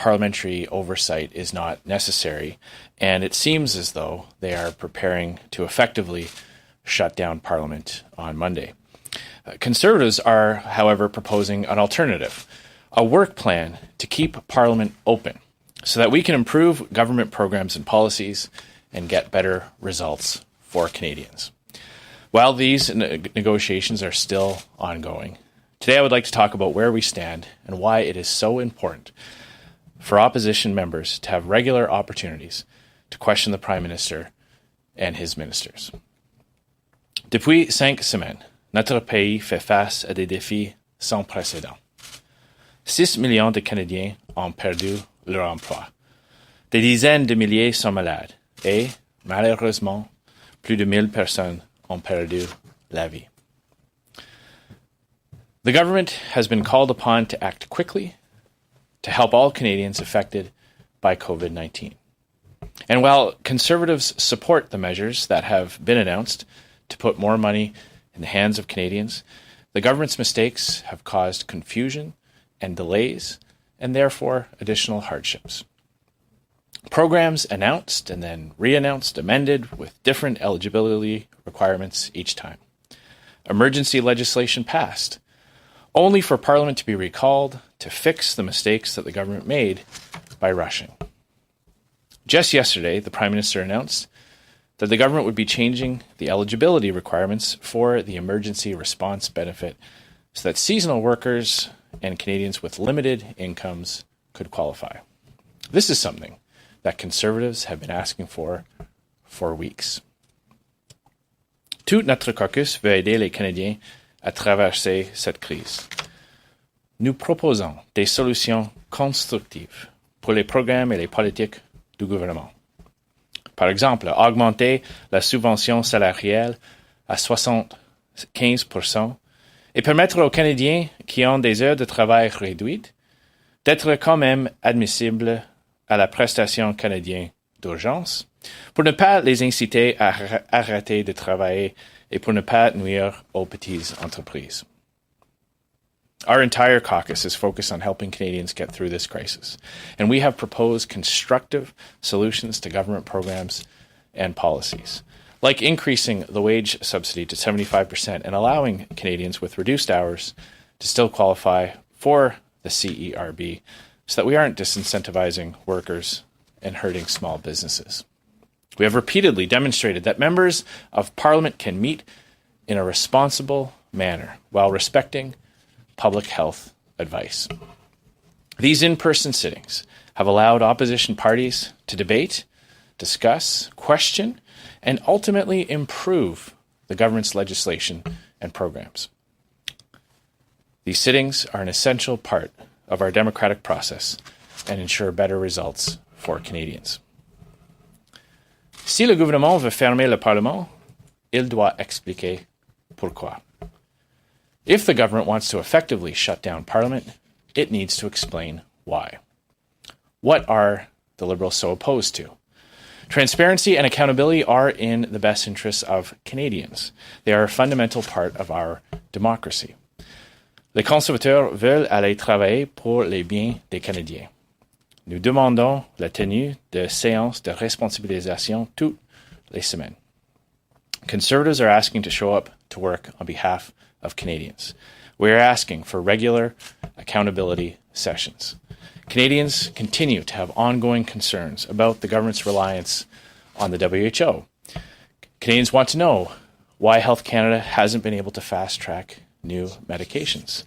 parliamentary oversight is not necessary, and it seems as though they are preparing to effectively shut down Parliament on Monday. Conservatives are, however, proposing an alternative, a work plan to keep Parliament open so that we can improve government programs and policies and get better results for Canadians. While these negotiations are still ongoing, today I would like to talk about where we stand and why it is so important for opposition members to have regular opportunities to question the Prime Minister and his ministers. Depuis 5 semaines, notre pays fait face à des défis sans précédent. 6 millions de Canadiens ont perdu leur emploi. Des dizaines de milliers sont malades et, malheureusement, plus de 1000 personnes ont perdu la vie. The government has been called upon to act quickly to help all Canadians affected by COVID-19. And while Conservatives support the measures that have been announced to put more money in the hands of Canadians, the government's mistakes have caused confusion and delays, and therefore additional hardships. Programs announced and then re-announced, amended with different eligibility requirements each time. Emergency legislation passed, only for Parliament to be recalled to fix the mistakes that the government made by rushing. Just yesterday, the Prime Minister announced that the government would be changing the eligibility requirements for the emergency response benefit so that seasonal workers and Canadians with limited incomes could qualify. This is something that Conservatives have been asking for weeks. Tout notre caucus veut aider les Canadiens à traverser cette crise. Nous proposons des solutions constructives pour les programmes et les politiques du gouvernement. Par exemple, augmenter la subvention salariale à 75% et permettre aux Canadiens qui ont des heures de travail réduites d'être quand même admissibles à la prestation canadienne d'urgence pour ne pas les inciter à arrêter de travailler et pour ne pas nuire aux petites entreprises. Our entire caucus is focused on helping Canadians get through this crisis, and we have proposed constructive solutions to government programs and policies, like increasing the wage subsidy to 75% and allowing Canadians with reduced hours to still qualify for the CERB so that we aren't disincentivizing workers and hurting small businesses. We have repeatedly demonstrated that members of Parliament can meet in a responsible manner while respecting public health advice. These in-person sittings have allowed opposition parties to debate, discuss, question, and ultimately improve the government's legislation and programs. These sittings are an essential part of our democratic process and ensure better results for Canadians. Si le gouvernement veut fermer le Parlement, il doit expliquer pourquoi. If the government wants to effectively shut down Parliament, it needs to explain why. What are the Liberals so opposed to? Transparency and accountability are in the best interests of Canadians. They are a fundamental part of our democracy. Les conservateurs veulent aller travailler pour les biens des Canadiens. Nous demandons la tenue de séances de responsabilisation toutes les semaines. Conservatives are asking to show up to work on behalf of Canadians. We are asking for regular accountability sessions. Canadians continue to have ongoing concerns about the government's reliance on the WHO. Canadians want to know why Health Canada hasn't been able to fast-track new medications.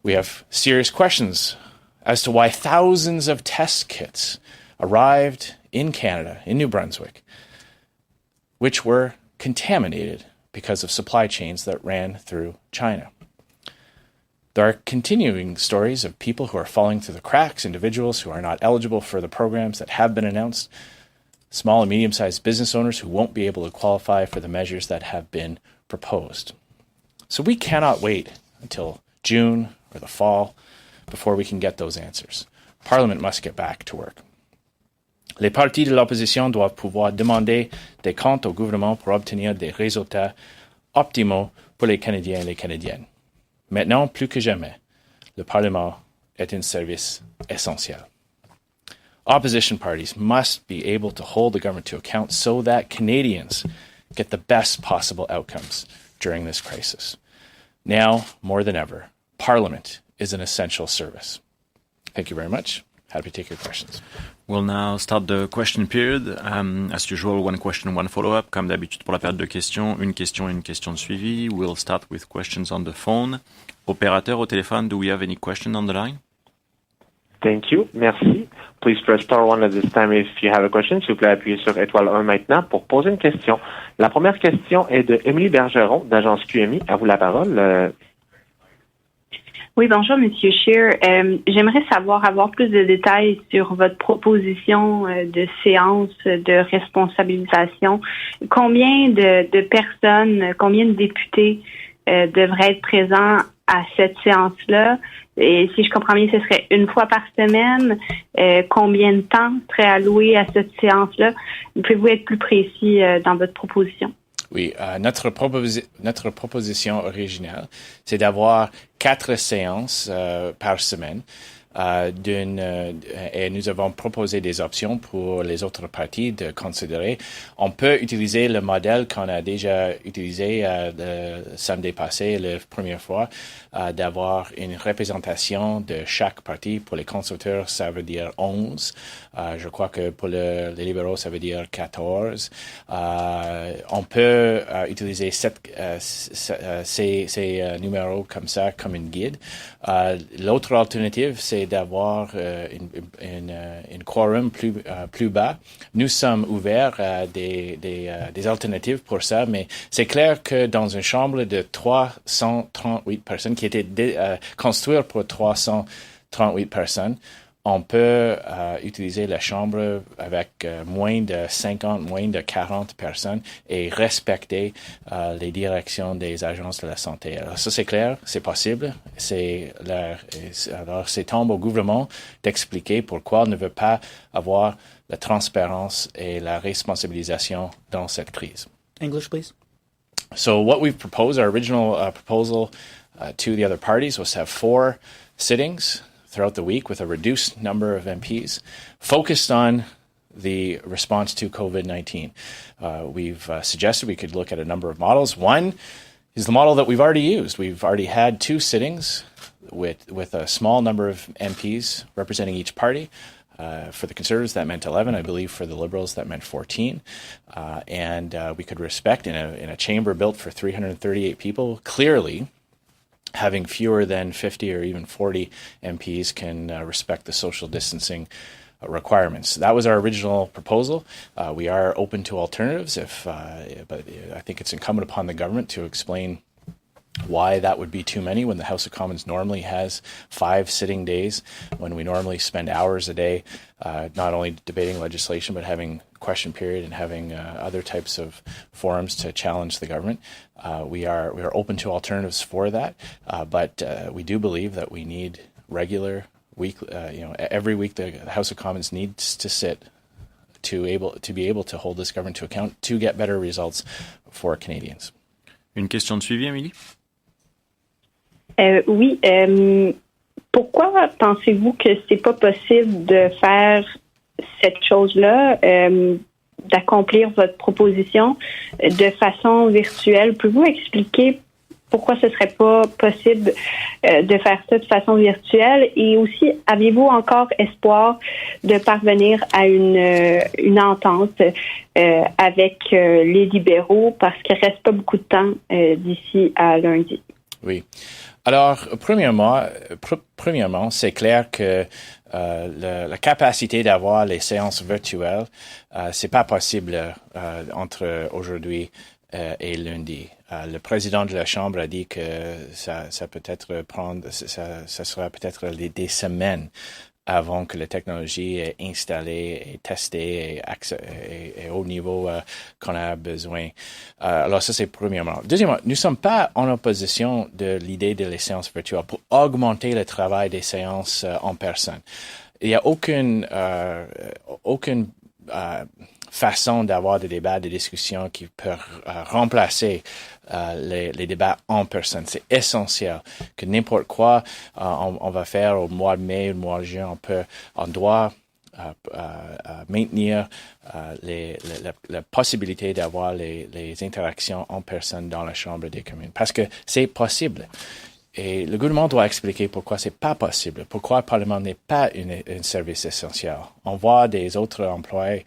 We have serious questions as to why thousands of test kits arrived in Canada, in New Brunswick, which were contaminated because of supply chains that ran through China. There are continuing stories of people who are falling through the cracks, individuals who are not eligible for the programs that have been announced, small and medium-sized business owners who won't be able to qualify for the measures that have been proposed. So we cannot wait until June or the fall before we can get those answers. Parliament must get back to work. Les partis de l'opposition doivent pouvoir demander des comptes au gouvernement pour obtenir des résultats optimaux pour les Canadiens et les Canadiennes. Maintenant, plus que jamais, le Parlement est un service essentiel. Opposition parties must be able to hold the government to account so that Canadians get the best possible outcomes during this crisis. Now, more than ever, Parliament is an essential service. Thank you very much. Happy to take your questions. We'll now start the question period. As usual, one question, one follow-up. Comme d'habitude pour la période de questions, une question et une question de suivi. We'll start with questions on the phone. Opérateur au téléphone, do we have any question on the line? Thank you. Merci. Please press star one at this time if you have a question. S'il vous plaît, appuyez sur étoile 1 maintenant pour poser une question. La première question est de Émilie Bergeron, d'Agence QMI. À vous la parole. Oui, bonjour, Monsieur Scheer. J'aimerais avoir plus de détails sur votre proposition de séance de responsabilisation. Combien de personnes, combien de députés devraient être présents à cette séance-là? Et si je comprends bien, ce serait une fois par semaine. Combien de temps serait alloué à cette séance-là? Pouvez-vous être plus précis dans votre proposition? Oui, notre proposition originale, c'est d'avoir 4 séances par semaine. Et nous avons proposé des options pour les autres parties de considérer. On peut utiliser le modèle qu'on a déjà utilisé le samedi passé, la première fois, d'avoir une représentation de chaque parti. Pour les conservateurs, ça veut dire 11. Je crois que pour les libéraux, ça veut dire 14. On peut utiliser ces numéros comme ça, comme une guide. L'autre alternative, c'est d'avoir une quorum plus bas. Nous sommes ouverts à des alternatives pour ça, mais c'est clair que dans une chambre de 338 personnes, qui était construite pour 338 personnes, on peut utiliser la chambre avec moins de 50, moins de 40 personnes et respecter les directions des agences de la santé. Alors ça, c'est clair, c'est possible. Alors, c'est temps au gouvernement d'expliquer pourquoi on ne veut pas avoir la transparence et la responsabilisation dans cette crise. English, please. So what we've proposed, our original proposal to the other parties was to have 4 sittings throughout the week with a reduced number of MPs focused on the response to COVID-19. We've suggested we could look at a number of models. One is the model that we've already used. We've already had 2 sittings with a small number of MPs representing each party. For the Conservatives, that meant 11. I believe for the Liberals, that meant 14. And we could respect in a chamber built for 338 people, clearly having fewer than 50 or even 40 MPs can respect the social distancing requirements. That was our original proposal. We are open to alternatives, but I think it's incumbent upon the government to explain why that would be too many when the House of Commons normally has 5 sitting days, when we normally spend hours a day not only debating legislation but having question period and having other types of forums to challenge the government. We are open to alternatives for that, but we do believe that we need regular every week the House of Commons needs to sit to be able to hold this government to account to get better results for Canadians. Une question de suivi, Amélie? Oui. Pourquoi pensez-vous que c'est pas possible de faire cette chose-là, d'accomplir votre proposition de façon virtuelle? Pouvez-vous expliquer pourquoi ce serait pas possible de faire ça de façon virtuelle? Et aussi, avez-vous encore espoir de parvenir à une entente avec les libéraux, parce qu'il reste pas beaucoup de temps d'ici à lundi? Oui. Alors, premièrement, c'est clair que la capacité d'avoir les séances virtuelles, c'est pas possible entre aujourd'hui et lundi. Le président de la Chambre a dit que ça sera peut-être des semaines avant que la technologie est installée et testée et au niveau qu'on a besoin. Alors ça, c'est premièrement. Deuxièmement, nous ne sommes pas en opposition de l'idée de les séances virtuelles pour augmenter le travail des séances en personne. Il n'y a aucune façon d'avoir des débats, des discussions qui peuvent remplacer les débats en personne. C'est essentiel que n'importe quoi on va faire au mois de mai, au mois de juin, on doit maintenir la possibilité d'avoir les interactions en personne dans la Chambre des communes. Parce que c'est possible. Et le gouvernement doit expliquer pourquoi c'est pas possible, pourquoi le Parlement n'est pas un service essentiel. On voit des autres emplois,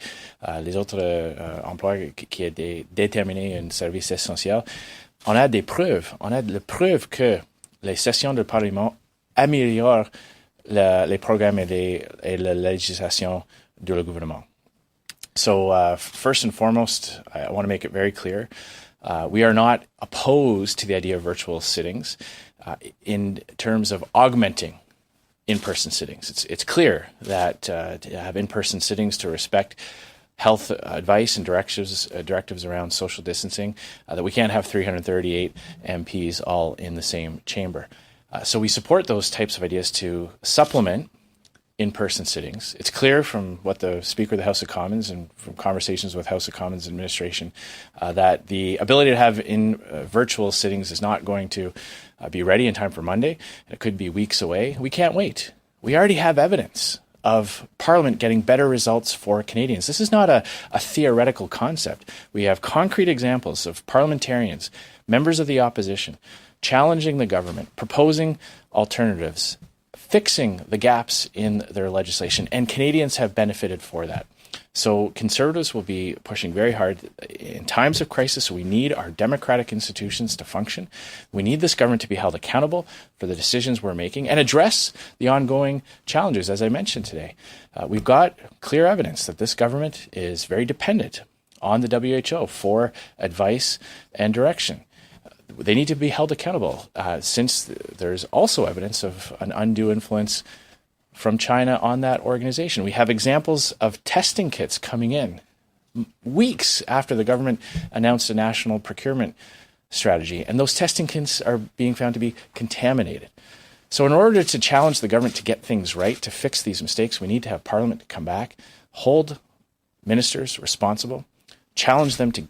emplois qui est déterminé un service essentiel. On a des preuves. On a la preuve que les sessions du Parlement améliorent les programmes et la législation du gouvernement. So, first and foremost, I want to make it very clear, we are not opposed to the idea of virtual sittings in terms of augmenting in-person sittings. It's clear that to have in-person sittings to respect health advice and directives around social distancing, that we can't have 338 MPs all in the same chamber. So we support those types of ideas to supplement in-person sittings. It's clear from what the Speaker of the House of Commons and from conversations with House of Commons administration that the ability to have virtual sittings is not going to be ready in time for Monday. It could be weeks away. We can't wait. We already have evidence of Parliament getting better results for Canadians. This is not a theoretical concept. We have concrete examples of parliamentarians, members of the opposition, challenging the government, proposing alternatives, fixing the gaps in their legislation, and Canadians have benefited for that. So Conservatives will be pushing very hard. In times of crisis, we need our democratic institutions to function. We need this government to be held accountable for the decisions we're making and address the ongoing challenges, as I mentioned today. We've got clear evidence that this government is very dependent on the WHO for advice and direction. They need to be held accountable since there's also evidence of an undue influence from China on that organization. We have examples of testing kits coming in weeks after the government announced a national procurement strategy, and those testing kits are being found to be contaminated. So in order to challenge the government to get things right, to fix these mistakes, we need to have Parliament come back, hold ministers responsible, challenge them to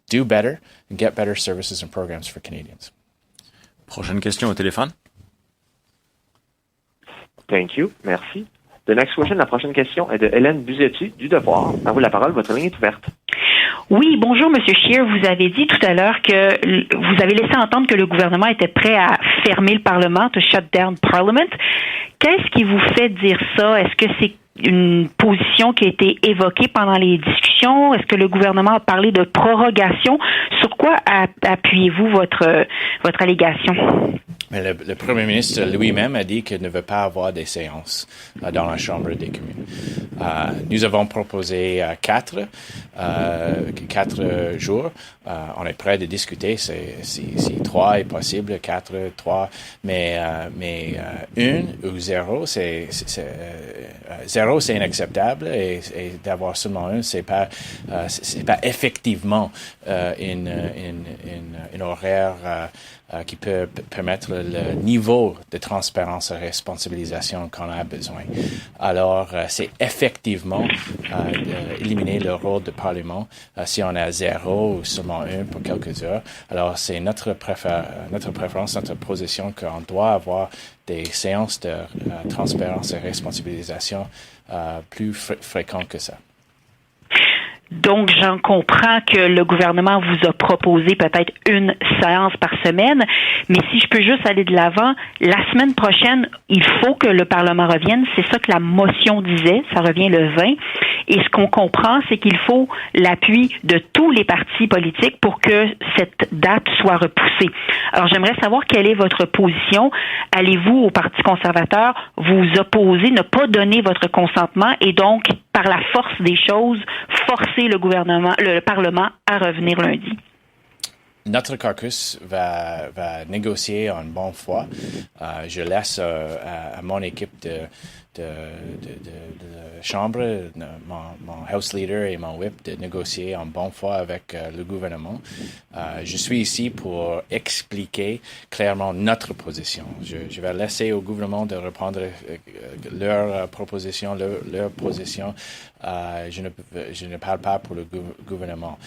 do better and get better services and programs for Canadians. Prochaine question au téléphone. Thank you. Merci. The next question, la prochaine question est de Hélène Buzetti du Devoir. À vous la parole, votre ligne est ouverte. Oui, bonjour, Monsieur Scheer. Vous avez dit tout à l'heure que vous avez laissé entendre que le gouvernement était prêt à fermer le Parlement, to shut down Parliament. Qu'est-ce qui vous fait dire ça? Est-ce que c'est une position qui a été évoquée pendant les discussions? Est-ce que le gouvernement a parlé de prorogation? Sur quoi appuyez-vous votre allégation? Mais le Premier ministre lui-même a dit qu'il ne veut pas avoir des séances dans la Chambre des communes. Nous avons proposé 4 jours. On est prêt de discuter si 3 est possible, 4, 3, mais 1 ou 0, c'est 0, c'est inacceptable et d'avoir seulement 1, c'est pas effectivement une horaire qui peut permettre le niveau de transparence et responsabilisation qu'on a besoin. Alors, c'est effectivement éliminer le rôle du Parlement si on a 0 ou seulement 1 pour quelques heures. Alors, c'est notre préférence, notre position qu'on doit avoir des séances de transparence et responsabilisation plus fréquentes que ça. Donc, j'en comprends que le gouvernement vous a proposé peut-être une séance par semaine, mais si je peux juste aller de l'avant, la semaine prochaine, il faut que le Parlement revienne. C'est ça que la motion disait, ça revient le 20. Et ce qu'on comprend, c'est qu'il faut l'appui de tous les partis politiques pour que cette date soit repoussée. Alors, j'aimerais savoir quelle est votre position. Allez-vous, au Parti conservateur, vous opposer, ne pas donner votre consentement et donc, par la force des choses, forcer le Parlement à revenir lundi? Notre caucus va négocier en bonne foi. Je laisse à mon équipe de chambre, mon House Leader et mon Whip, de négocier en bonne foi avec le gouvernement. Je suis ici pour expliquer clairement notre position. Je vais laisser au gouvernement de reprendre leur proposition, leur position. Je ne parle pas pour le gouvernement.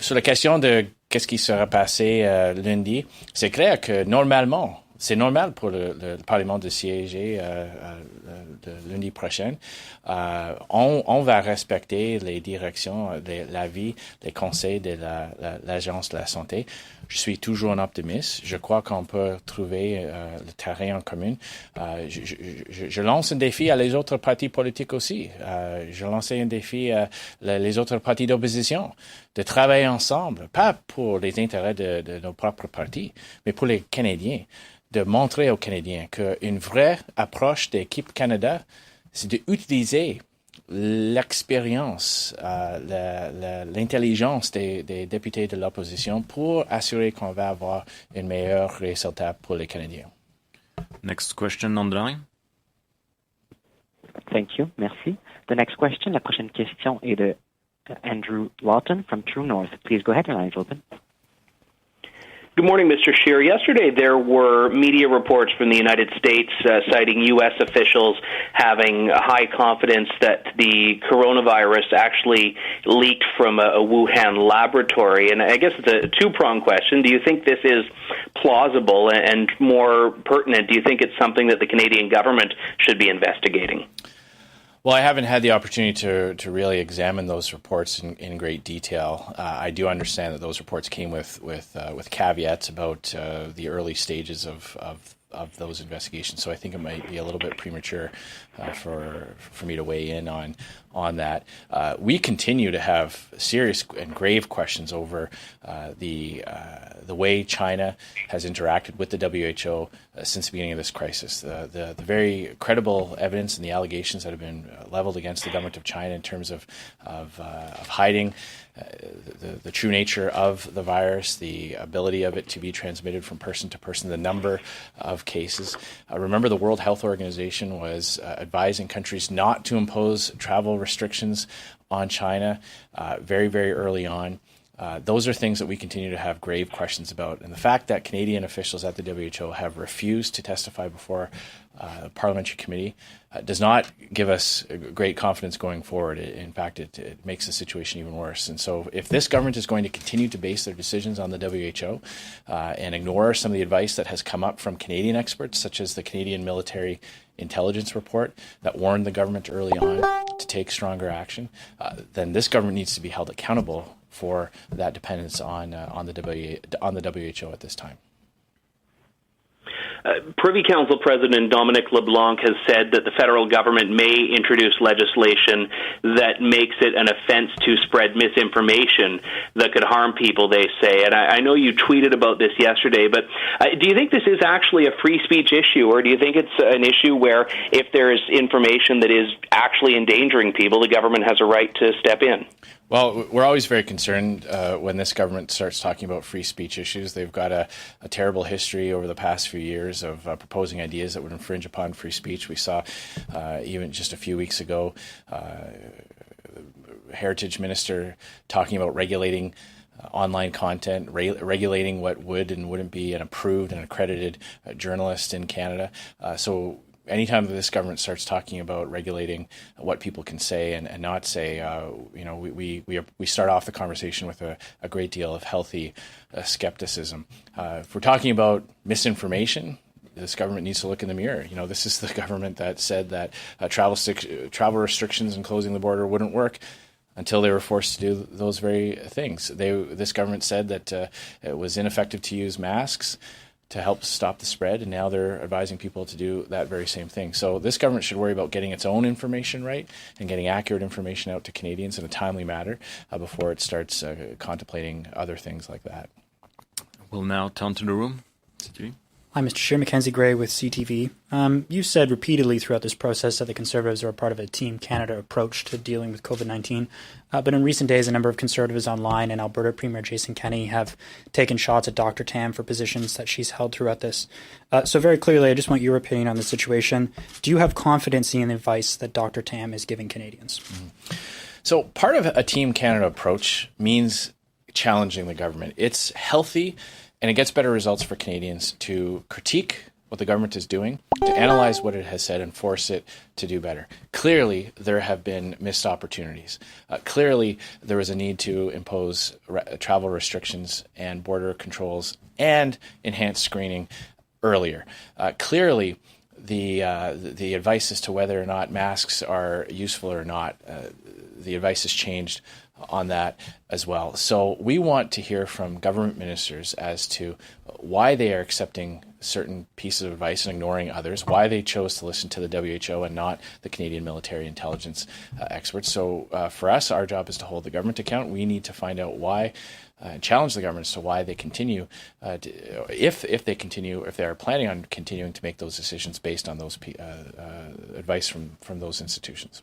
Sur la question de qu'est-ce qui sera passé lundi, c'est clair que normalement, c'est normal pour le Parlement de siéger le lundi prochain. On va respecter les directions, l'avis, les conseils de l'Agence de la santé. Je suis toujours un optimiste. Je crois qu'on peut trouver le terrain en commun. Je lance un défi à les autres partis politiques aussi. Je lance un défi à les autres partis d'opposition de travailler ensemble, pas pour les intérêts de nos propres partis, mais pour les Canadiens, de montrer aux Canadiens qu'une vraie approche d'Équipe Canada, c'est d'utiliser l'expérience, l'intelligence des députés de l'opposition pour assurer qu'on va avoir un meilleur résultat pour les Canadiens. Next question on the line. Thank you. Merci. The next question, la prochaine question est de Andrew Lawton from True North. Please go ahead, your line is open. Good morning, Mr. Scheer. Yesterday, there were media reports from the United States citing U.S. officials having high confidence that the coronavirus actually leaked from a Wuhan laboratory. And I guess it's a two-pronged question. Do you think this is plausible? And more pertinent, do you think it's something that the Canadian government should be investigating? Well, I haven't had the opportunity to really examine those reports in great detail. I do understand that those reports came with caveats about the early stages of those investigations. So I think it might be a little bit premature for me to weigh in on that. We continue to have serious and grave questions over the way China has interacted with the WHO since the beginning of this crisis. The very credible evidence and the allegations that have been leveled against the government of China in terms of hiding the true nature of the virus, the ability of it to be transmitted from person to person, the number of cases. Remember, the World Health Organization was advising countries not to impose travel restrictions on China very, very early on. Those are things that we continue to have grave questions about. And the fact that Canadian officials at the WHO have refused to testify before a parliamentary committee does not give us great confidence going forward. In fact, it makes the situation even worse. And so if this government is going to continue to base their decisions on the WHO and ignore some of the advice that has come up from Canadian experts, such as the Canadian Military Intelligence Report that warned the government early on to take stronger action, then this government needs to be held accountable for that dependence on the WHO at this time. Privy Council President Dominic LeBlanc has said that the federal government may introduce legislation that makes it an offense to spread misinformation that could harm people, they say. And I know you tweeted about this yesterday, but do you think this is actually a free speech issue, or do you think it's an issue where if there is information that is actually endangering people, the government has a right to step in? Well, we're always very concerned when this government starts talking about free speech issues. They've got a terrible history over the past few years of proposing ideas that would infringe upon free speech. We saw even just a few weeks ago, Heritage Minister talking about regulating online content, regulating what would and wouldn't be an approved and accredited journalist in Canada. So anytime this government starts talking about regulating what people can say and not say, we start off the conversation with a great deal of healthy skepticism. If we're talking about misinformation, this government needs to look in the mirror. This is the government that said that travel restrictions and closing the border wouldn't work until they were forced to do those very things. This government said that it was ineffective to use masks to help stop the spread, and now they're advising people to do that very same thing. So this government should worry about getting its own information right and getting accurate information out to Canadians in a timely manner before it starts contemplating other things like that. We'll now turn to the room. CTV. Hi, Mr. Scheer. Mackenzie Gray with CTV. You've said repeatedly throughout this process that the Conservatives are a part of a Team Canada approach to dealing with COVID-19. But in recent days, a number of Conservatives online and Alberta Premier Jason Kenney have taken shots at Dr. Tam for positions that she's held throughout this. So very clearly, I just want your opinion on the situation. Do you have confidence in the advice that Dr. Tam is giving Canadians? Mm-hmm. So part of a Team Canada approach means challenging the government. It's healthy, and it gets better results for Canadians to critique what the government is doing, to analyze what it has said and force it to do better. Clearly, there have been missed opportunities. Clearly, there was a need to impose travel restrictions and border controls and enhanced screening earlier. Clearly, the advice as to whether or not masks are useful or not, the advice has changed on that as well. So we want to hear from government ministers as to why they are accepting certain pieces of advice and ignoring others, why they chose to listen to the WHO and not the Canadian military intelligence experts. So for us, our job is to hold the government to account. We need to find out why, challenge the government as to why they continue, if they are planning on continuing to make those decisions based on those advice from those institutions.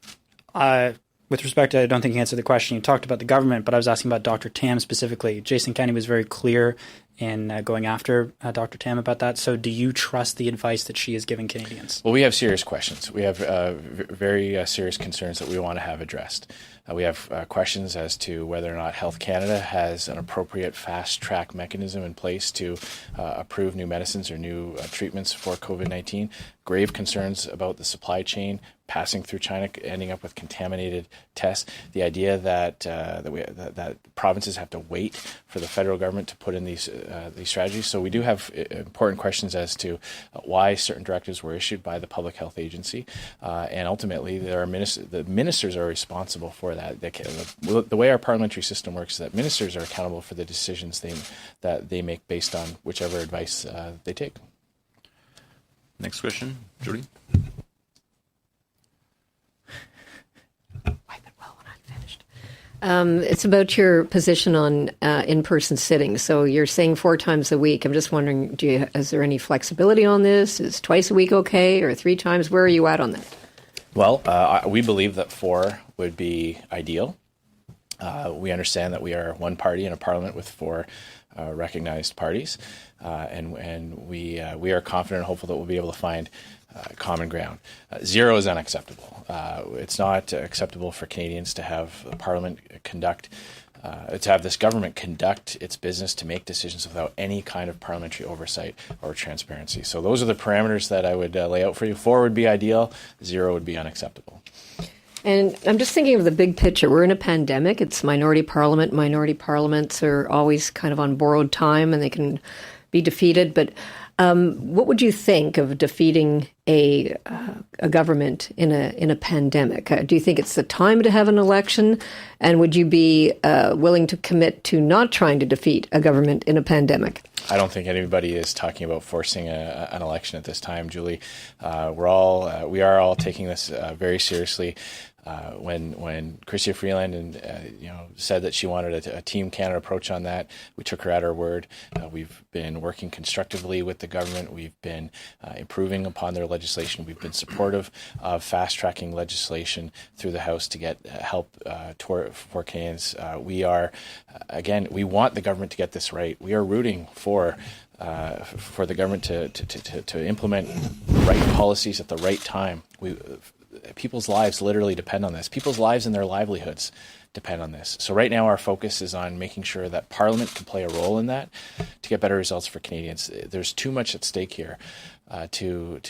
With respect, I don't think you answered the question. You talked about the government, but I was asking about Dr. Tam specifically. Jason Kenney was very clear in going after Dr. Tam about that. So do you trust the advice that she is giving Canadians? Well, we have serious questions. We have very serious concerns that we want to have addressed. We have questions as to whether or not Health Canada has an appropriate fast-track mechanism in place to approve new medicines or new treatments for COVID-19. Grave concerns about the supply chain passing through China, ending up with contaminated tests. The idea that that provinces have to wait for the federal government to put in these strategies. So we do have important questions as to why certain directives were issued by the Public Health Agency, and ultimately there are the ministers are responsible for that. The way our parliamentary system works is that ministers are accountable for the decisions that they make based on whichever advice they take. Next question, Julie. It's about your position on in-person sitting. So you're saying 4 times a week. I'm just wondering, is there any flexibility on this? Is twice a week okay, or 3 times? Where are you at on that? Well, we believe that 4 would be ideal. We understand that we are one party in a parliament with 4 recognized parties, and we are confident and hopeful that we'll be able to find common ground. 0 is unacceptable. It's not acceptable for Canadians to have Parliament to have this government conduct its business to make decisions without any kind of parliamentary oversight or transparency. So those are the parameters that I would lay out for you. 4 would be ideal. 0 would be unacceptable. And I'm just thinking of the big picture. We're in a pandemic. It's minority parliament. Minority parliaments are always kind of on borrowed time, and they can be defeated. But what would you think of defeating a government in a pandemic? Do you think it's the time to have an election? And would you be willing to commit to not trying to defeat a government in a pandemic? I don't think anybody is talking about forcing an election at this time, Julie. We are all taking this very seriously. When Chrystia Freeland said that she wanted a Team Canada approach on that, we took her at her word. We've been working constructively with the government. We've been improving upon their legislation. We've been supportive of fast-tracking legislation through the House to get help for Canadians. We want the government to get this right. We are rooting for the government to implement the right policies at the right time. People's lives literally depend on this. People's lives and their livelihoods depend on this. So right now our focus is on making sure that Parliament can play a role in that to get better results for Canadians. There's too much at stake here to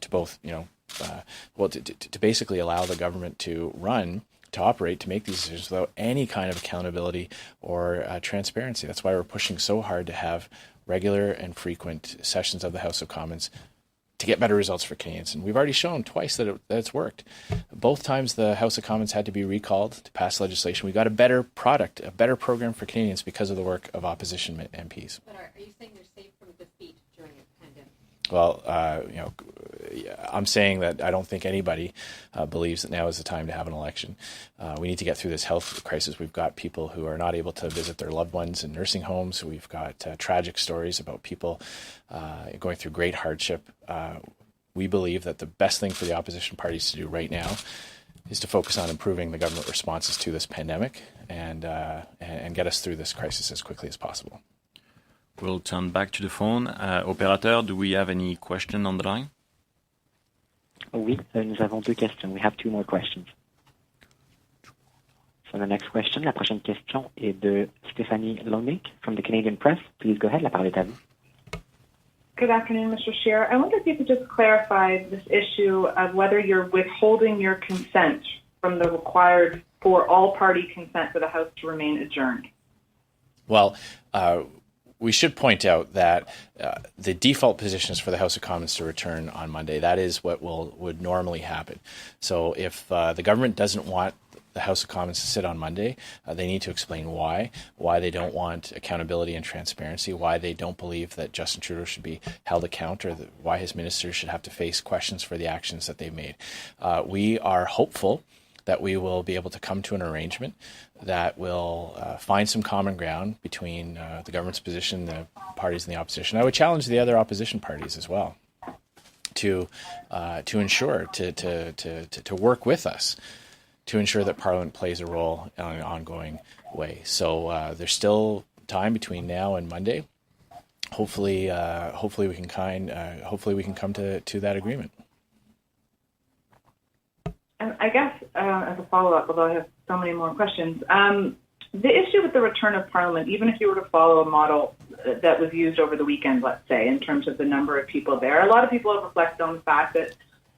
both, to basically allow the government to operate, to make these decisions without any kind of accountability or transparency. That's why we're pushing so hard to have regular and frequent sessions of the House of Commons to get better results for Canadians. And we've already shown twice that it's worked. Both times the House of Commons had to be recalled to pass legislation. We got a better product, a better program for Canadians because of the work of opposition MPs. But are you saying they're safe from defeat during a pandemic? Well, I'm saying that I don't think anybody believes that now is the time to have an election. We need to get through this health crisis. We've got people who are not able to visit their loved ones in nursing homes. We've got tragic stories about people going through great hardship. We believe that the best thing for the opposition parties to do right now is to focus on improving the government responses to this pandemic and get us through this crisis as quickly as possible. We'll turn back to the phone. Operator, do we have any question on the line? Oui, nous avons 2 questions. We have 2 more questions. So the next question, la prochaine question est de Stephanie Lonick from the Canadian Press. Please go ahead, la parole est à vous. Good afternoon, Mr. Scheer. I wonder if you could just clarify this issue of whether you're withholding your consent from the required for all-party consent for the House to remain adjourned. Well, we should point out that the default position is for the House of Commons to return on Monday. That is what would normally happen. So if the government doesn't want the House of Commons to sit on Monday, they need to explain why they don't want accountability and transparency, why they don't believe that Justin Trudeau should be held accountable, or why his ministers should have to face questions for the actions that they've made. We are hopeful that we will be able to come to an arrangement that will find some common ground between the government's position, the parties in the opposition. I would challenge the other opposition parties as well to ensure to work with us to ensure that Parliament plays a role in an ongoing way. So there's still time between now and Monday. Hopefully we can come to that agreement. And I guess as a follow-up, although I have so many more questions, the issue with the return of Parliament, even if you were to follow a model that was used over the weekend, let's say, in terms of the number of people there, a lot of people have reflected on the fact that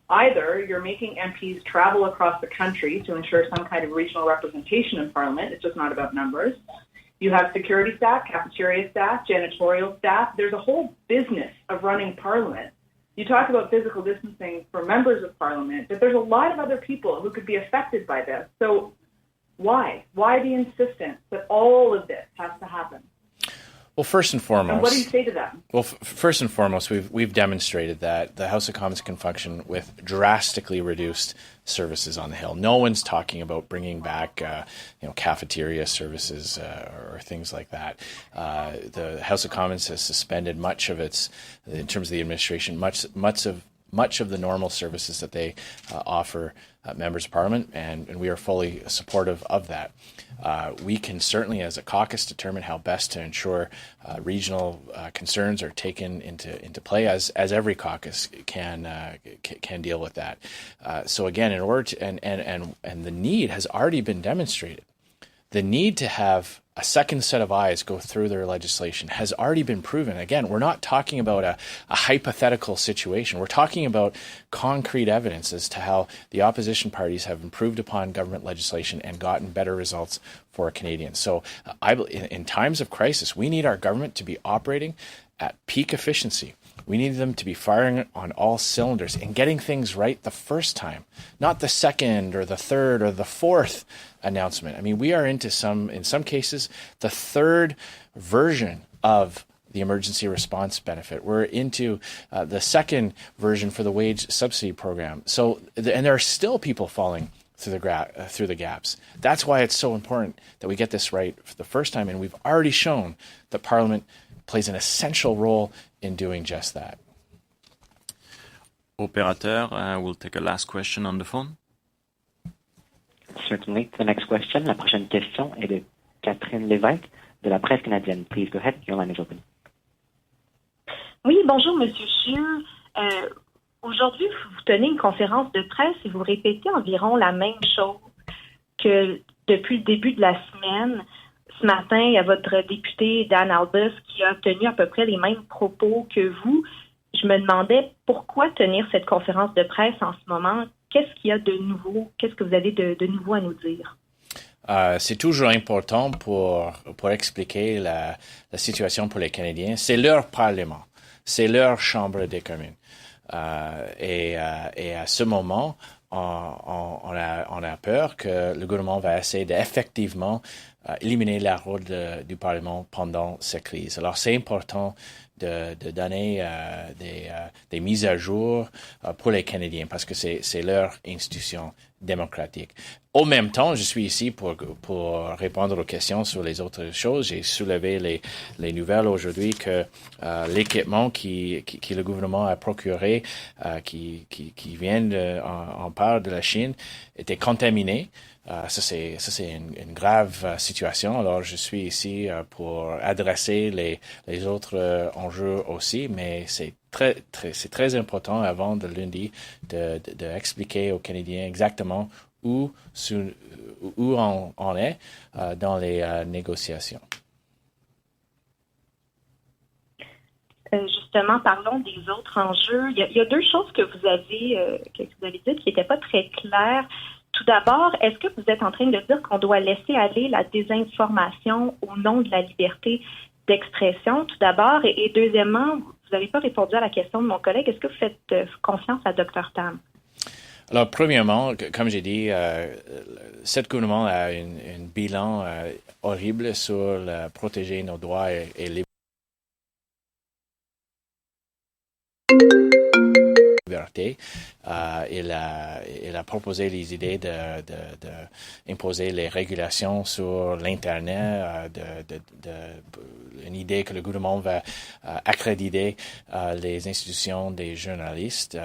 either you're making MPs travel across the country to ensure some kind of regional representation in Parliament. It's just not about numbers. You have security staff, cafeteria staff, janitorial staff. There's a whole business of running Parliament. You talk about physical distancing for members of Parliament, but there's a lot of other people who could be affected by this. So why? Why the insistence that all of this has to happen? Well, first and foremost, and what do you say to them? Well, first and foremost, we've demonstrated that the House of Commons can function with drastically reduced services on the Hill. No one's talking about bringing back, cafeteria services or things like that. The House of Commons has suspended much of its, in terms of the administration, much of the normal services that they offer members of Parliament, and we are fully supportive of that. We can certainly, as a caucus, determine how best to ensure regional concerns are taken into play, as every caucus can deal with that. So again, in order to and the need has already been demonstrated. The need to have a second set of eyes go through their legislation has already been proven. Again, we're not talking about a hypothetical situation. We're talking about concrete evidence as to how the opposition parties have improved upon government legislation and gotten better results for Canadians. So in times of crisis, we need our government to be operating at peak efficiency. We need them to be firing on all cylinders and getting things right the first time, not the second or the third or the fourth announcement. I mean, we are into in some cases, the third version of the emergency response benefit. We're into the second version for the wage subsidy program. So, and there are still people falling through the gaps. That's why it's so important that we get this right for the first time. And we've already shown that Parliament plays an essential role in doing just that. Operator, we'll take a last question on the phone. Certainly. The next question, la prochaine question est de Catherine Lévesque de la Presse canadienne. Please go ahead. Your line is open. Oui, bonjour, Monsieur Scheer. Aujourd'hui, vous tenez une conférence de presse et vous répétez environ la même chose que depuis le début de la semaine. Ce matin, il y a votre député Dan Albus qui a tenu à peu près les mêmes propos que vous. Je me demandais pourquoi tenir cette conférence de presse en ce moment. Qu'est-ce qu'il y a de nouveau? Qu'est-ce que vous avez de nouveau à nous dire? C'est toujours important pour expliquer la situation pour les Canadiens. C'est leur Parlement, c'est leur Chambre des communes. Et à ce moment, on a peur que le gouvernement va essayer d'effectivement éliminer le rôle du Parlement pendant cette crise. Alors, c'est important de donner des mises à jour pour les Canadiens parce que c'est leur institution démocratique. Au même temps, je suis ici pour répondre aux questions sur les autres choses. J'ai soulevé les nouvelles aujourd'hui que l'équipement qui le gouvernement a procuré, qui viennent en part de la Chine, était contaminé. Ça c'est une grave situation. Alors je suis ici pour adresser les autres enjeux aussi, mais c'est très important avant de lundi de expliquer aux Canadiens exactement où on est dans les négociations. Justement, parlons des autres enjeux. Il y a deux choses que vous avez dites qui n'étaient pas très claires. Tout d'abord, est-ce que vous êtes en train de dire qu'on doit laisser aller la désinformation au nom de la liberté d'expression, tout d'abord. Et deuxièmement, vous n'avez pas répondu à la question de mon collègue. Est-ce que vous faites confiance à Dr. Tam? Alors, premièrement, comme j'ai dit, ce gouvernement a un bilan horrible sur protéger nos droits et libertés. Il a proposé les idées d'imposer les régulations sur l'Internet, une idée que le gouvernement va accréditer les institutions des journalistes.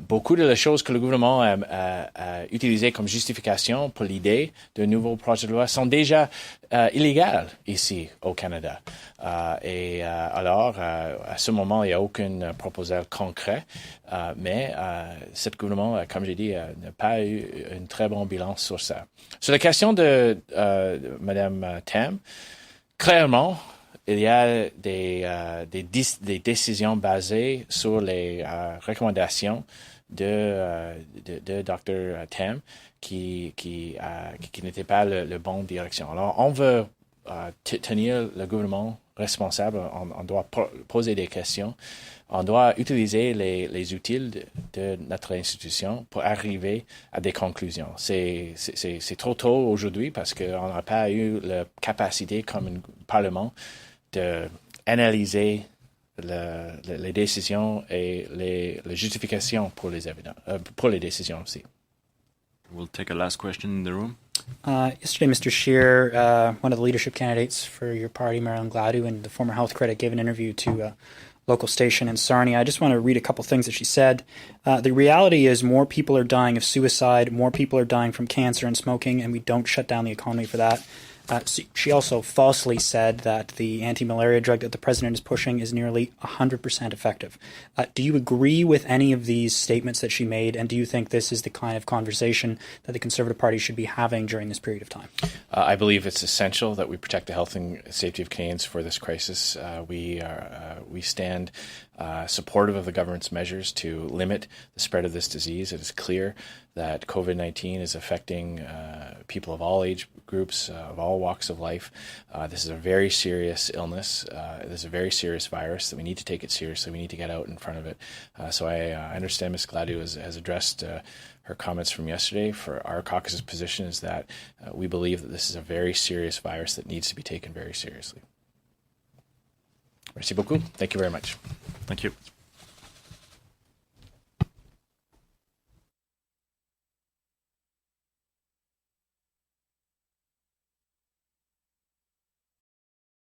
Beaucoup de les choses que le gouvernement a utilisées comme justification pour l'idée de nouveaux projets de loi sont déjà illégales ici au Canada. Alors, à ce moment, il n'y a aucune proposition concrète, mais ce gouvernement, comme j'ai dit, n'a pas eu un très bon bilan sur ça. Sur la question de Mme Tam, clairement, il y a des décisions basées sur les recommandations de Dr. Tam qui n'étaient pas le bon direction. Alors, on veut tenir le gouvernement responsable. On doit poser des questions. On doit utiliser les outils de notre institution pour arriver à des conclusions. C'est trop tôt aujourd'hui parce qu'on n'a pas eu la capacité comme un Parlement d'analyser les décisions et les justifications pour les décisions aussi. We'll take a last question in the room. Yesterday, Mr. Scheer, one of the leadership candidates for your party, Marilyn Gladu, and the former health critic, gave an interview to a local station in Sarnia. I just want to read a couple things that she said. The reality is more people are dying of suicide, more people are dying from cancer and smoking, and we don't shut down the economy for that. She also falsely said that the anti-malaria drug that the president is pushing is nearly 100% effective. Do you agree with any of these statements that she made, and do you think this is the kind of conversation that the Conservative Party should be having during this period of time? I believe it's essential that we protect the health and safety of Canadians for this crisis. We stand supportive of the government's measures to limit the spread of this disease. It is clear that COVID-19 is affecting people of all age groups, of all walks of life. This is a very serious illness. This is a very serious virus that we need to take it seriously. We need to get out in front of it. So I understand Ms. Gladu has addressed her comments from yesterday. For our caucus's position is that we believe that this is a very serious virus that needs to be taken very seriously. Merci beaucoup. Thank you very much. Thank you.